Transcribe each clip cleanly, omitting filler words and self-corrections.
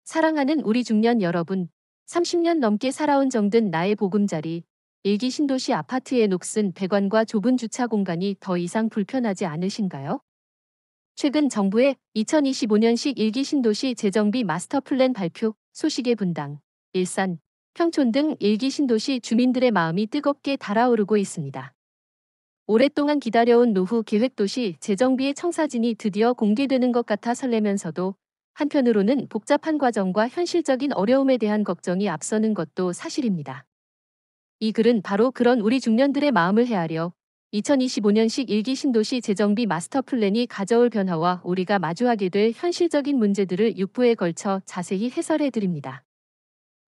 사랑하는 우리 중년 여러분, 30년 넘게 살아온 정든 나의 보금자리, 일기 신도시 아파트의 녹슨 배관과 좁은 주차 공간이 더 이상 불편하지 않으신가요? 최근 정부의 2025년식 일기 신도시 재정비 마스터 플랜 발표 소식의 분당, 일산, 평촌 등 일기 신도시 주민들의 마음이 뜨겁게 달아오르고 있습니다. 오랫동안 기다려온 노후 계획도시 재정비의 청사진이 드디어 공개되는 것 같아 설레면서도 한편으로는 복잡한 과정과 현실적인 어려움에 대한 걱정이 앞서는 것도 사실입니다. 이 글은 바로 그런 우리 중년들의 마음을 헤아려 2025년식 일기 신도시 재정비 마스터 플랜이 가져올 변화와 우리가 마주하게 될 현실적인 문제들을 6부에 걸쳐 자세히 해설해 드립니다.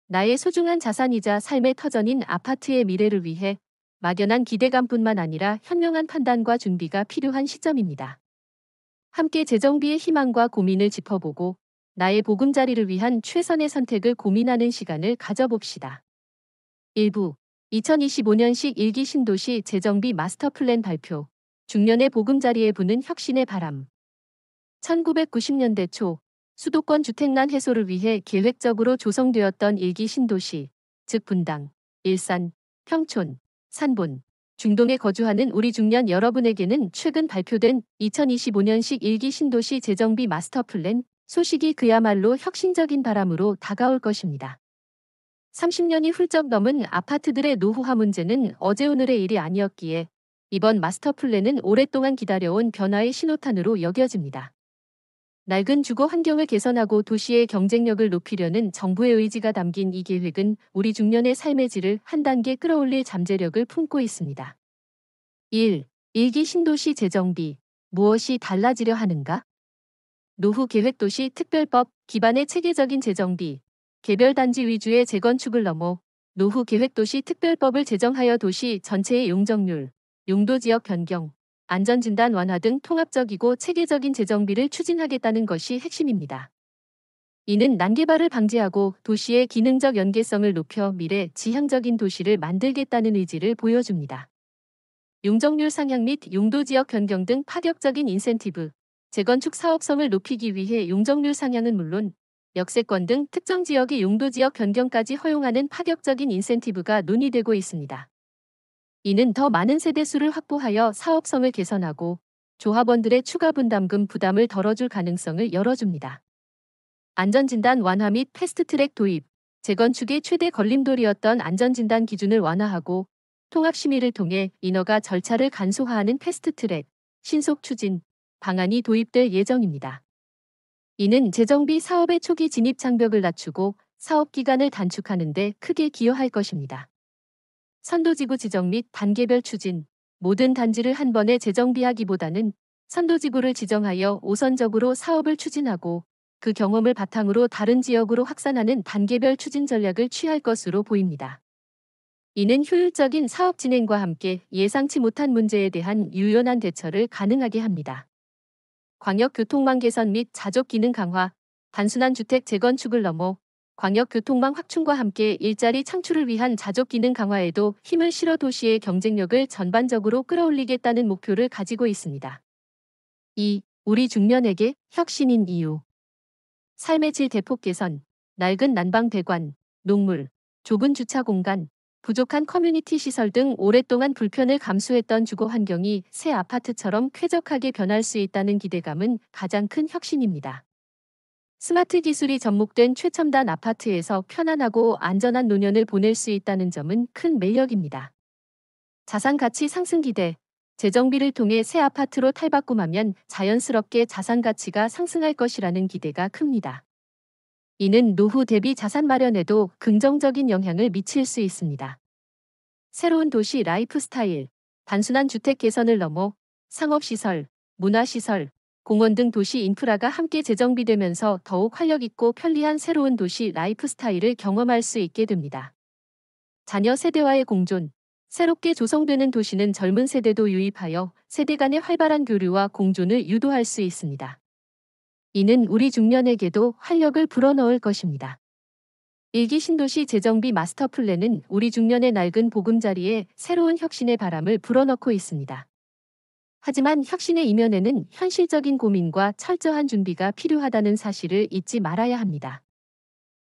나의 소중한 자산이자 삶의 터전인 아파트의 미래를 위해 막연한 기대감뿐만 아니라 현명한 판단과 준비가 필요한 시점입니다. 함께 재정비의 희망과 고민을 짚어보고 나의 보금자리를 위한 최선의 선택을 고민하는 시간을 가져봅시다. 1부 2025년식 일기 신도시 재정비 마스터 플랜 발표 중년의 보금자리에 부는 혁신의 바람 1990년대 초 수도권 주택난 해소를 위해 계획적으로 조성되었던 일기 신도시, 즉 분당, 일산, 평촌, 산본, 중동에 거주하는 우리 중년 여러분에게는 최근 발표된 2025년식 일기 신도시 재정비 마스터 플랜 소식이 그야말로 혁신적인 바람으로 다가올 것입니다. 30년이 훌쩍 넘은 아파트들의 노후화 문제는 어제 오늘의 일이 아니었기에 이번 마스터 플랜은 오랫동안 기다려온 변화의 신호탄으로 여겨집니다. 낡은 주거 환경을 개선하고 도시의 경쟁력을 높이려는 정부의 의지가 담긴 이 계획은 우리 중년의 삶의 질을 한 단계 끌어올릴 잠재력을 품고 있습니다. 1. 일기 신도시 재정비. 무엇이 달라지려 하는가? 노후 계획도시 특별법 기반의 체계적인 재정비, 개별 단지 위주의 재건축을 넘어 노후 계획도시 특별법을 제정하여 도시 전체의 용적률, 용도지역 변경, 안전진단 완화 등 통합적이고 체계적인 재정비를 추진하겠다는 것이 핵심입니다. 이는 난개발을 방지하고 도시의 기능적 연계성을 높여 미래 지향적인 도시를 만들겠다는 의지를 보여줍니다. 용적률 상향 및 용도지역 변경 등 파격적인 인센티브, 재건축 사업성을 높이기 위해 용적률 상향은 물론 역세권 등 특정 지역의 용도지역 변경까지 허용하는 파격적인 인센티브가 논의되고 있습니다. 이는 더 많은 세대수를 확보하여 사업성을 개선하고 조합원들의 추가 분담금 부담을 덜어줄 가능성을 열어줍니다. 안전진단 완화 및 패스트트랙 도입, 재건축의 최대 걸림돌이었던 안전진단 기준을 완화하고 통합심의를 통해 인허가 절차를 간소화하는 패스트트랙, 신속 추진, 방안이 도입될 예정입니다. 이는 재정비 사업의 초기 진입 장벽을 낮추고 사업 기간을 단축하는 데 크게 기여할 것입니다. 선도지구 지정 및 단계별 추진, 모든 단지를 한 번에 재정비하기보다는 선도지구를 지정하여 우선적으로 사업을 추진하고 그 경험을 바탕으로 다른 지역으로 확산하는 단계별 추진 전략을 취할 것으로 보입니다. 이는 효율적인 사업 진행과 함께 예상치 못한 문제에 대한 유연한 대처를 가능하게 합니다. 광역교통망 개선 및 자족 기능 강화, 단순한 주택 재건축을 넘어 광역교통망 확충과 함께 일자리 창출을 위한 자족 기능 강화에도 힘을 실어 도시의 경쟁력을 전반적으로 끌어올리겠다는 목표를 가지고 있습니다. 2. 우리 중년에게 혁신인 이유. 삶의 질 대폭 개선, 낡은 난방 배관, 녹물, 좁은 주차 공간, 부족한 커뮤니티 시설 등 오랫동안 불편을 감수했던 주거 환경이 새 아파트처럼 쾌적하게 변할 수 있다는 기대감은 가장 큰 혁신입니다. 스마트 기술이 접목된 최첨단 아파트에서 편안하고 안전한 노년을 보낼 수 있다는 점은 큰 매력입니다. 자산 가치 상승 기대. 재정비를 통해 새 아파트로 탈바꿈하면 자연스럽게 자산 가치가 상승할 것이라는 기대가 큽니다. 이는 노후 대비 자산 마련에도 긍정적인 영향을 미칠 수 있습니다. 새로운 도시 라이프 스타일. 단순한 주택 개선을 넘어 상업시설, 문화시설, 공원 등 도시 인프라가 함께 재정비되면서 더욱 활력있고 편리한 새로운 도시 라이프 스타일을 경험할 수 있게 됩니다. 자녀 세대와의 공존. 새롭게 조성되는 도시는 젊은 세대도 유입하여 세대 간의 활발한 교류와 공존을 유도할 수 있습니다. 이는 우리 중년에게도 활력을 불어넣을 것입니다. 일기 신도시 재정비 마스터 플랜은 우리 중년의 낡은 보금자리에 새로운 혁신의 바람을 불어넣고 있습니다. 하지만 혁신의 이면에는 현실적인 고민과 철저한 준비가 필요하다는 사실을 잊지 말아야 합니다.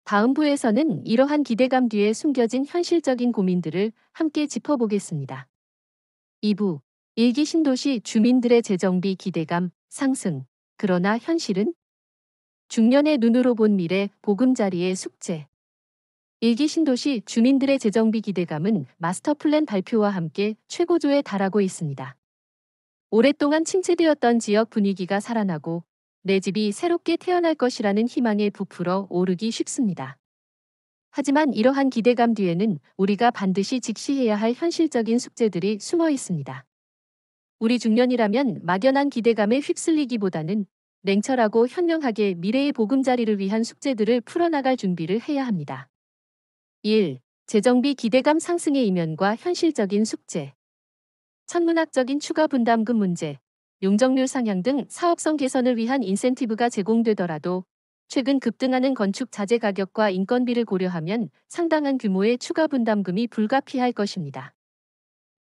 다음 부에서는 이러한 기대감 뒤에 숨겨진 현실적인 고민들을 함께 짚어보겠습니다. 2부. 일기 신도시 주민들의 재정비 기대감 상승. 그러나 현실은? 중년의 눈으로 본 미래 보금자리의 숙제. 일기 신도시 주민들의 재정비 기대감은 마스터 플랜 발표와 함께 최고조에 달하고 있습니다. 오랫동안 침체되었던 지역 분위기가 살아나고 내 집이 새롭게 태어날 것이라는 희망에 부풀어 오르기 쉽습니다. 하지만 이러한 기대감 뒤에는 우리가 반드시 직시해야 할 현실적인 숙제들이 숨어 있습니다. 우리 중년이라면 막연한 기대감에 휩쓸리기보다는 냉철하고 현명하게 미래의 보금자리를 위한 숙제들을 풀어나갈 준비를 해야 합니다. 1. 재정비 기대감 상승의 이면과 현실적인 숙제. 천문학적인 추가 분담금 문제, 용적률 상향 등 사업성 개선을 위한 인센티브가 제공되더라도 최근 급등하는 건축 자재 가격과 인건비를 고려하면 상당한 규모의 추가 분담금이 불가피할 것입니다.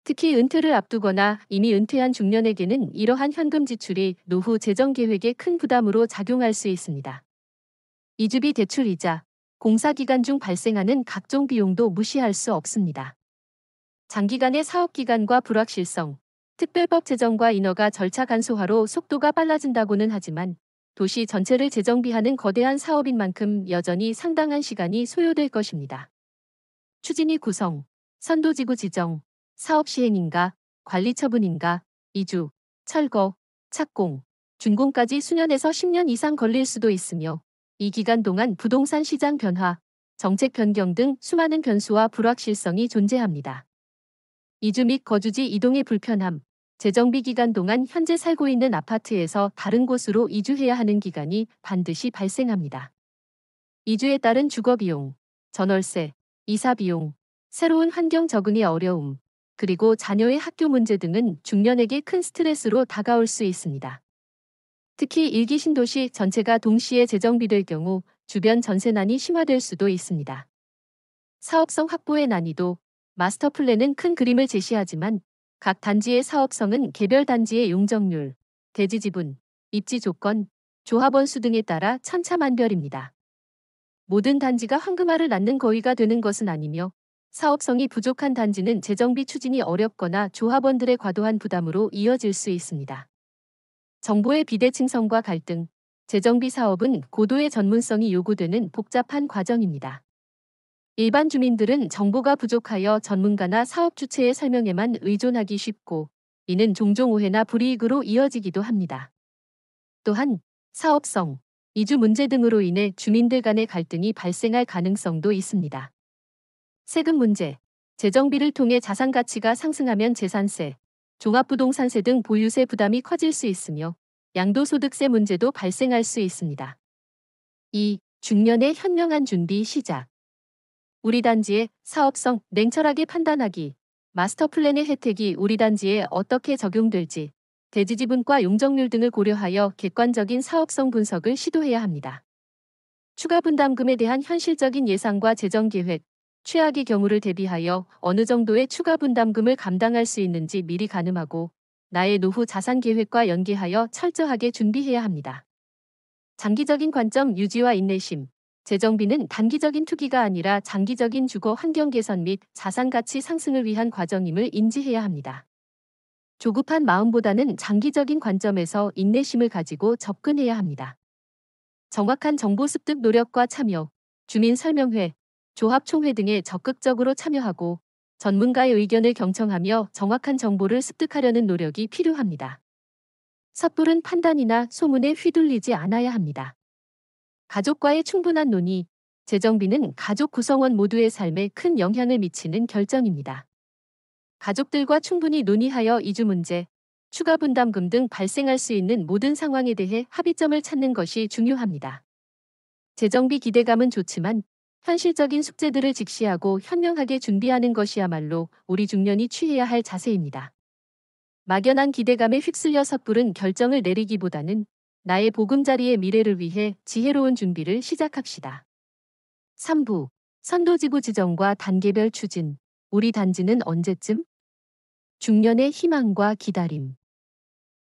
특히 은퇴를 앞두거나 이미 은퇴한 중년에게는 이러한 현금 지출이 노후 재정 계획에 큰 부담으로 작용할 수 있습니다. 이주비 대출 이자, 공사 기간 중 발생하는 각종 비용도 무시할 수 없습니다. 장기간의 사업 기간과 불확실성, 특별법 제정과 인허가 절차 간소화로 속도가 빨라진다고는 하지만 도시 전체를 재정비하는 거대한 사업인 만큼 여전히 상당한 시간이 소요될 것입니다. 추진위 구성, 선도지구 지정, 사업 시행인가, 관리 처분인가, 이주, 철거, 착공, 준공까지 수년에서 10년 이상 걸릴 수도 있으며 이 기간 동안 부동산 시장 변화, 정책 변경 등 수많은 변수와 불확실성이 존재합니다. 이주 및 거주지 이동의 불편함, 재정비 기간 동안 현재 살고 있는 아파트에서 다른 곳으로 이주해야 하는 기간이 반드시 발생합니다. 이주에 따른 주거비용, 전월세, 이사비용, 새로운 환경 적응의 어려움, 그리고 자녀의 학교 문제 등은 중년에게 큰 스트레스로 다가올 수 있습니다. 특히 일기 신도시 전체가 동시에 재정비될 경우 주변 전세난이 심화될 수도 있습니다. 사업성 확보의 난이도, 마스터 플랜은 큰 그림을 제시하지만 각 단지의 사업성은 개별 단지의 용적률, 대지 지분, 입지 조건, 조합원 수 등에 따라 천차만별입니다. 모든 단지가 황금알을 낳는 거위가 되는 것은 아니며 사업성이 부족한 단지는 재정비 추진이 어렵거나 조합원들의 과도한 부담으로 이어질 수 있습니다. 정보의 비대칭성과 갈등, 재정비 사업은 고도의 전문성이 요구되는 복잡한 과정입니다. 일반 주민들은 정보가 부족하여 전문가나 사업 주체의 설명에만 의존하기 쉽고 이는 종종 오해나 불이익으로 이어지기도 합니다. 또한 사업성, 이주 문제 등으로 인해 주민들 간의 갈등이 발생할 가능성도 있습니다. 세금 문제, 재정비를 통해 자산 가치가 상승하면 재산세, 종합부동산세 등 보유세 부담이 커질 수 있으며 양도소득세 문제도 발생할 수 있습니다. 2. 중년의 현명한 준비 시작. 우리 단지의 사업성 냉철하게 판단하기, 마스터 플랜의 혜택이 우리 단지에 어떻게 적용될지, 대지 지분과 용적률 등을 고려하여 객관적인 사업성 분석을 시도해야 합니다. 추가 분담금에 대한 현실적인 예상과 재정 계획, 최악의 경우를 대비하여 어느 정도의 추가 분담금을 감당할 수 있는지 미리 가늠하고 나의 노후 자산 계획과 연계하여 철저하게 준비해야 합니다. 장기적인 관점 유지와 인내심, 재정비는 단기적인 투기가 아니라 장기적인 주거 환경 개선 및 자산 가치 상승을 위한 과정임을 인지해야 합니다. 조급한 마음보다는 장기적인 관점에서 인내심을 가지고 접근해야 합니다. 정확한 정보 습득 노력과 참여, 주민 설명회, 조합 총회 등에 적극적으로 참여하고 전문가의 의견을 경청하며 정확한 정보를 습득하려는 노력이 필요합니다. 섣부른 판단이나 소문에 휘둘리지 않아야 합니다. 가족과의 충분한 논의, 재정비는 가족 구성원 모두의 삶에 큰 영향을 미치는 결정입니다. 가족들과 충분히 논의하여 이주 문제, 추가 분담금 등 발생할 수 있는 모든 상황에 대해 합의점을 찾는 것이 중요합니다. 재정비 기대감은 좋지만 현실적인 숙제들을 직시하고 현명하게 준비하는 것이야말로 우리 중년이 취해야 할 자세입니다. 막연한 기대감에 휩쓸려 섣부른 결정을 내리기보다는 나의 보금자리의 미래를 위해 지혜로운 준비를 시작합시다. 3부. 선도지구 지정과 단계별 추진. 우리 단지는 언제쯤? 중년의 희망과 기다림.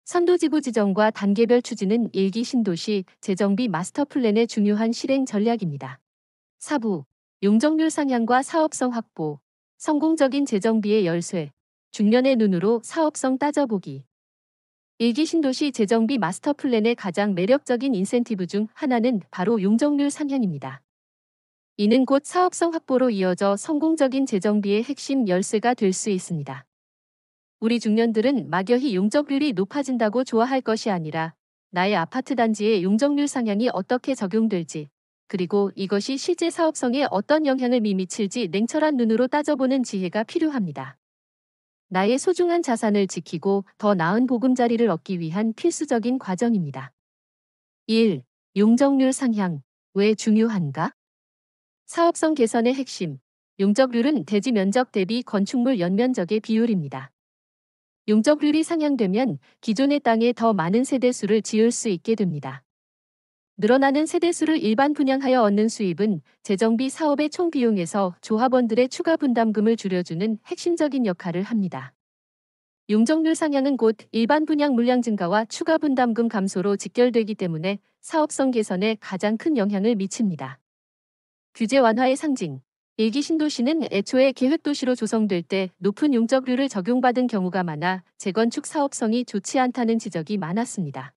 선도지구 지정과 단계별 추진은 일기 신도시 재정비 마스터 플랜의 중요한 실행 전략입니다. 4부, 용적률 상향과 사업성 확보, 성공적인 재정비의 열쇠, 중년의 눈으로 사업성 따져보기. 일기 신도시 재정비 마스터 플랜의 가장 매력적인 인센티브 중 하나는 바로 용적률 상향입니다. 이는 곧 사업성 확보로 이어져 성공적인 재정비의 핵심 열쇠가 될 수 있습니다. 우리 중년들은 막연히 용적률이 높아진다고 좋아할 것이 아니라 나의 아파트 단지의 용적률 상향이 어떻게 적용될지, 그리고 이것이 실제 사업성에 어떤 영향을 미칠지 냉철한 눈으로 따져보는 지혜가 필요합니다. 나의 소중한 자산을 지키고 더 나은 보금자리를 얻기 위한 필수적인 과정입니다. 1. 용적률 상향. 왜 중요한가? 사업성 개선의 핵심. 용적률은 대지 면적 대비 건축물 연면적의 비율입니다. 용적률이 상향되면 기존의 땅에 더 많은 세대수를 지을 수 있게 됩니다. 늘어나는 세대수를 일반 분양하여 얻는 수입은 재정비 사업의 총 비용에서 조합원들의 추가 분담금을 줄여주는 핵심적인 역할을 합니다. 용적률 상향은 곧 일반 분양 물량 증가와 추가 분담금 감소로 직결되기 때문에 사업성 개선에 가장 큰 영향을 미칩니다. 규제 완화의 상징. 일기 신도시는 애초에 계획도시로 조성될 때 높은 용적률을 적용받은 경우가 많아 재건축 사업성이 좋지 않다는 지적이 많았습니다.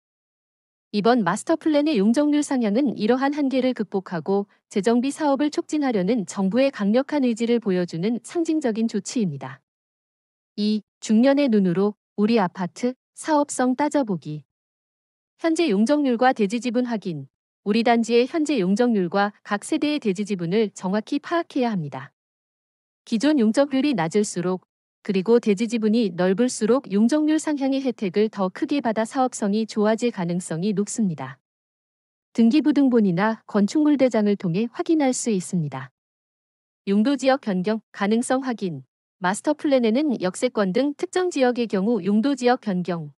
이번 마스터 플랜의 용적률 상향은 이러한 한계를 극복하고 재정비 사업을 촉진하려는 정부의 강력한 의지를 보여주는 상징적인 조치입니다. 2. 중년의 눈으로 우리 아파트 사업성 따져보기. 현재 용적률과 대지 지분 확인. 우리 단지의 현재 용적률과 각 세대의 대지 지분을 정확히 파악해야 합니다. 기존 용적률이 낮을수록, 그리고 대지 지분이 넓을수록 용적률 상향의 혜택을 더 크게 받아 사업성이 좋아질 가능성이 높습니다. 등기부등본이나 건축물 대장을 통해 확인할 수 있습니다. 용도지역 변경 가능성 확인. 마스터 플랜에는 역세권 등 특정 지역의 경우 용도지역 변경,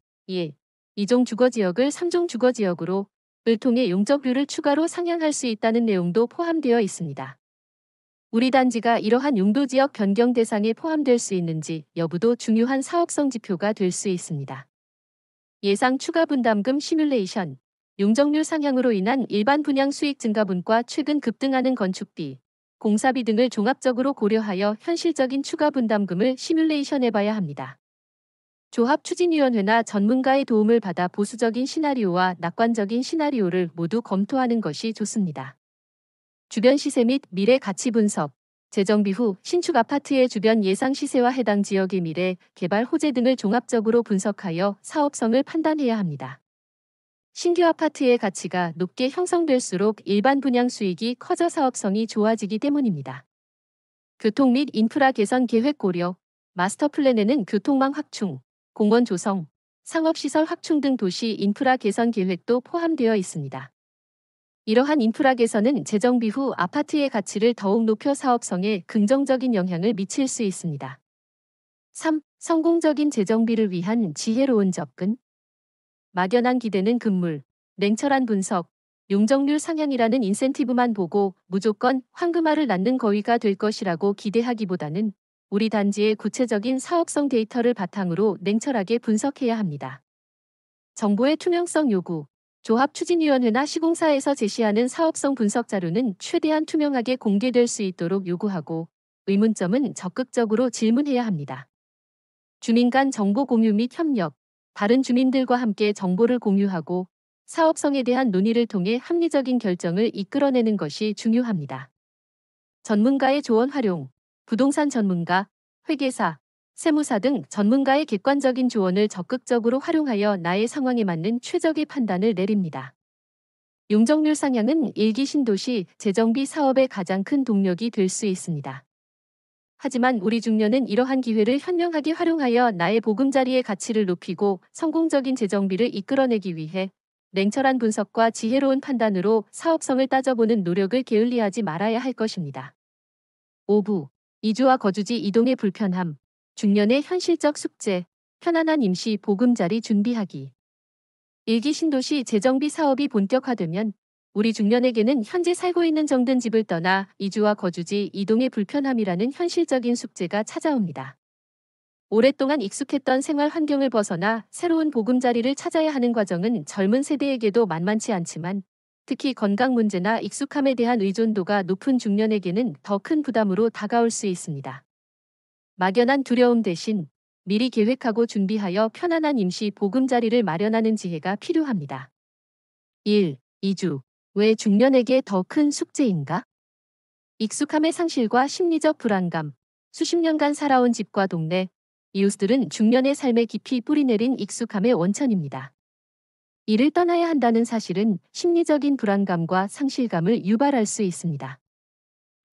2종 주거지역을 3종 주거지역으로 을 통해 용적률을 추가로 상향할 수 있다는 내용도 포함되어 있습니다. 우리 단지가 이러한 용도지역 변경 대상에 포함될 수 있는지 여부도 중요한 사업성 지표가 될 수 있습니다. 예상 추가 분담금 시뮬레이션. 용적률 상향으로 인한 일반 분양 수익 증가분과 최근 급등하는 건축비, 공사비 등을 종합적으로 고려하여 현실적인 추가 분담금을 시뮬레이션해봐야 합니다. 조합추진위원회나 전문가의 도움을 받아 보수적인 시나리오와 낙관적인 시나리오를 모두 검토하는 것이 좋습니다. 주변 시세 및 미래 가치 분석. 재정비 후 신축 아파트의 주변 예상 시세와 해당 지역의 미래, 개발 호재 등을 종합적으로 분석하여 사업성을 판단해야 합니다. 신규 아파트의 가치가 높게 형성될수록 일반 분양 수익이 커져 사업성이 좋아지기 때문입니다. 교통 및 인프라 개선 계획 고려. 마스터 플랜에는 교통망 확충, 공원 조성, 상업시설 확충 등 도시 인프라 개선 계획도 포함되어 있습니다. 이러한 인프라 개선은 재정비 후 아파트의 가치를 더욱 높여 사업성에 긍정적인 영향을 미칠 수 있습니다. 3. 성공적인 재정비를 위한 지혜로운 접근. 막연한 기대는 금물, 냉철한 분석, 용적률 상향이라는 인센티브만 보고 무조건 황금알을 낳는 거위가 될 것이라고 기대하기보다는 우리 단지의 구체적인 사업성 데이터를 바탕으로 냉철하게 분석해야 합니다. 정보의 투명성 요구. 조합추진위원회나 시공사에서 제시하는 사업성 분석 자료는 최대한 투명하게 공개될 수 있도록 요구하고 의문점은 적극적으로 질문해야 합니다. 주민 간 정보 공유 및 협력. 다른 주민들과 함께 정보를 공유하고 사업성에 대한 논의를 통해 합리적인 결정을 이끌어내는 것이 중요합니다. 전문가의 조언 활용. 부동산 전문가, 회계사, 세무사 등 전문가의 객관적인 조언을 적극적으로 활용하여 나의 상황에 맞는 최적의 판단을 내립니다. 용적률 상향은 일기 신도시 재정비 사업의 가장 큰 동력이 될 수 있습니다. 하지만 우리 중년은 이러한 기회를 현명하게 활용하여 나의 보금자리의 가치를 높이고 성공적인 재정비를 이끌어내기 위해 냉철한 분석과 지혜로운 판단으로 사업성을 따져보는 노력을 게을리하지 말아야 할 것입니다. 5부. 이주와 거주지 이동의 불편함. 중년의 현실적 숙제. 편안한 임시 보금자리 준비하기. 일기 신도시 재정비 사업이 본격화되면 우리 중년에게는 현재 살고 있는 정든 집을 떠나 이주와 거주지 이동의 불편함이라는 현실적인 숙제가 찾아옵니다. 오랫동안 익숙했던 생활 환경을 벗어나 새로운 보금자리를 찾아야 하는 과정은 젊은 세대에게도 만만치 않지만 특히 건강 문제나 익숙함에 대한 의존도가 높은 중년에게는 더 큰 부담으로 다가올 수 있습니다. 막연한 두려움 대신 미리 계획하고 준비하여 편안한 임시 보금자리를 마련하는 지혜가 필요합니다. 1. 이주. 왜 중년에게 더 큰 숙제인가? 익숙함의 상실과 심리적 불안감, 수십 년간 살아온 집과 동네, 이웃들은 중년의 삶에 깊이 뿌리내린 익숙함의 원천입니다. 이를 떠나야 한다는 사실은 심리적인 불안감과 상실감을 유발할 수 있습니다.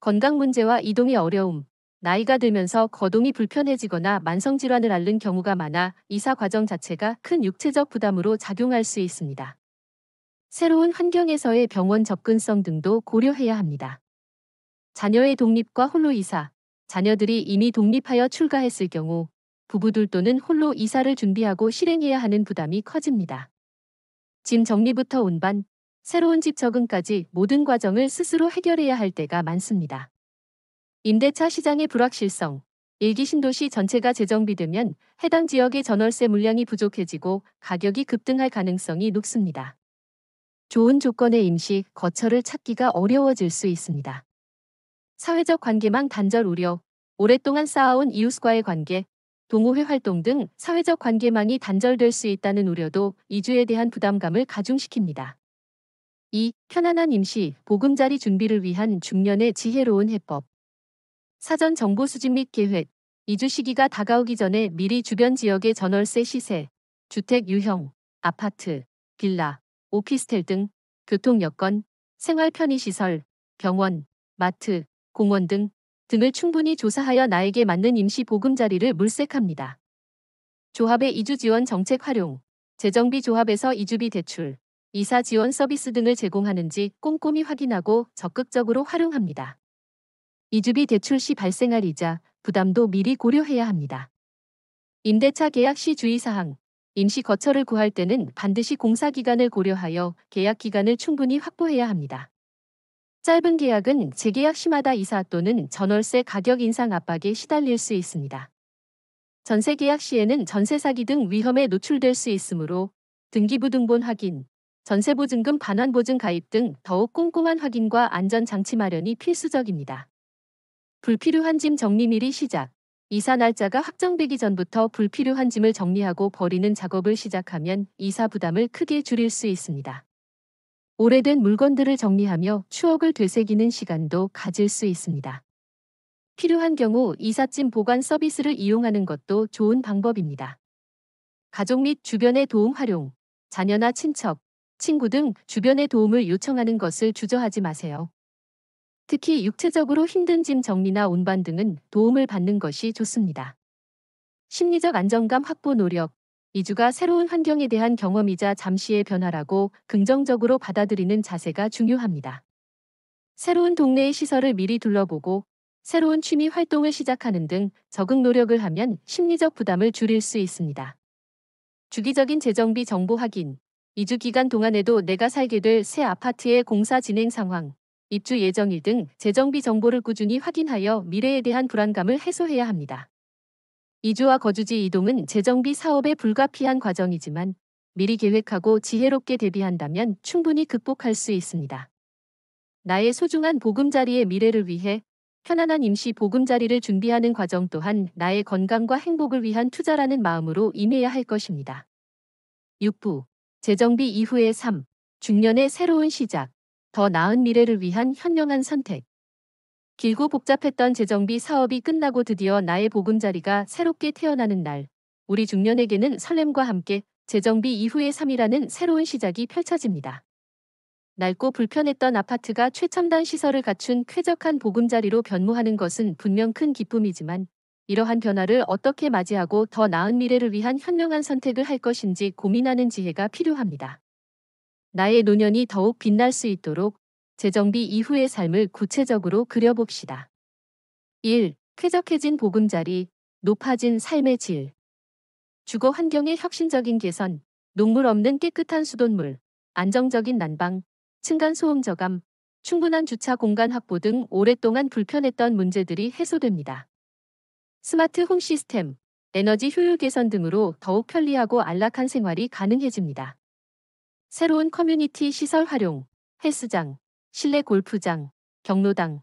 건강 문제와 이동의 어려움, 나이가 들면서 거동이 불편해지거나 만성질환을 앓는 경우가 많아 이사 과정 자체가 큰 육체적 부담으로 작용할 수 있습니다. 새로운 환경에서의 병원 접근성 등도 고려해야 합니다. 자녀의 독립과 홀로 이사, 자녀들이 이미 독립하여 출가했을 경우 부부들 또는 홀로 이사를 준비하고 실행해야 하는 부담이 커집니다. 짐 정리부터 운반, 새로운 집 적응까지 모든 과정을 스스로 해결해야 할 때가 많습니다. 임대차 시장의 불확실성, 일기 신도시 전체가 재정비되면 해당 지역의 전월세 물량이 부족해지고 가격이 급등할 가능성이 높습니다. 좋은 조건의 임시, 거처를 찾기가 어려워질 수 있습니다. 사회적 관계망 단절 우려, 오랫동안 쌓아온 이웃과의 관계, 동호회 활동 등 사회적 관계망이 단절될 수 있다는 우려도 이주에 대한 부담감을 가중시킵니다. 2. 편안한 임시, 보금자리 준비를 위한 중년의 지혜로운 해법. 사전 정보 수집 및 계획, 이주 시기가 다가오기 전에 미리 주변 지역의 전월세 시세, 주택 유형, 아파트, 빌라, 오피스텔 등 교통 여건, 생활 편의시설, 병원, 마트, 공원 등을 충분히 조사하여 나에게 맞는 임시 보금자리를 물색합니다. 조합의 이주 지원 정책 활용, 재정비 조합에서 이주비 대출, 이사 지원 서비스 등을 제공하는지 꼼꼼히 확인하고 적극적으로 활용합니다. 이주비 대출 시 발생할 이자, 부담도 미리 고려해야 합니다. 임대차 계약 시 주의사항, 임시 거처를 구할 때는 반드시 공사 기간을 고려하여 계약 기간을 충분히 확보해야 합니다. 짧은 계약은 재계약 시마다 이사 또는 전월세 가격 인상 압박에 시달릴 수 있습니다. 전세 계약 시에는 전세 사기 등 위험에 노출될 수 있으므로 등기부등본 확인, 전세보증금 반환보증 가입 등 더욱 꼼꼼한 확인과 안전장치 마련이 필수적입니다. 불필요한 짐 정리 미리 시작. 이사 날짜가 확정되기 전부터 불필요한 짐을 정리하고 버리는 작업을 시작하면 이사 부담을 크게 줄일 수 있습니다. 오래된 물건들을 정리하며 추억을 되새기는 시간도 가질 수 있습니다. 필요한 경우 이삿짐 보관 서비스를 이용하는 것도 좋은 방법입니다. 가족 및 주변의 도움 활용, 자녀나 친척, 친구 등 주변의 도움을 요청하는 것을 주저하지 마세요. 특히 육체적으로 힘든 짐 정리나 운반 등은 도움을 받는 것이 좋습니다. 심리적 안정감 확보 노력, 이주가 새로운 환경에 대한 경험이자 잠시의 변화라고 긍정적으로 받아들이는 자세가 중요합니다. 새로운 동네의 시설을 미리 둘러보고 새로운 취미 활동을 시작하는 등 적응 노력을 하면 심리적 부담을 줄일 수 있습니다. 주기적인 재정비 정보 확인, 이주 기간 동안에도 내가 살게 될 새 아파트의 공사 진행 상황, 입주 예정일 등 재정비 정보를 꾸준히 확인하여 미래에 대한 불안감을 해소해야 합니다. 이주와 거주지 이동은 재정비 사업의 불가피한 과정이지만 미리 계획하고 지혜롭게 대비한다면 충분히 극복할 수 있습니다. 나의 소중한 보금자리의 미래를 위해 편안한 임시 보금자리를 준비하는 과정 또한 나의 건강과 행복을 위한 투자라는 마음으로 임해야 할 것입니다. 6부. 재정비 이후의 삶. 중년의 새로운 시작. 더 나은 미래를 위한 현명한 선택. 길고 복잡했던 재정비 사업이 끝나고 드디어 나의 보금자리가 새롭게 태어나는 날. 우리 중년에게는 설렘과 함께 재정비 이후의 삶이라는 새로운 시작이 펼쳐집니다. 낡고 불편했던 아파트가 최첨단 시설을 갖춘 쾌적한 보금자리로 변모하는 것은 분명 큰 기쁨이지만 이러한 변화를 어떻게 맞이하고 더 나은 미래를 위한 현명한 선택을 할 것인지 고민하는 지혜가 필요합니다. 나의 노년이 더욱 빛날 수 있도록 재정비 이후의 삶을 구체적으로 그려봅시다. 1. 쾌적해진 보금자리, 높아진 삶의 질. 주거 환경의 혁신적인 개선, 녹물 없는 깨끗한 수돗물, 안정적인 난방, 층간소음 저감, 충분한 주차 공간 확보 등 오랫동안 불편했던 문제들이 해소됩니다. 스마트 홈 시스템, 에너지 효율 개선 등으로 더욱 편리하고 안락한 생활이 가능해집니다. 새로운 커뮤니티 시설 활용, 헬스장, 실내 골프장, 경로당,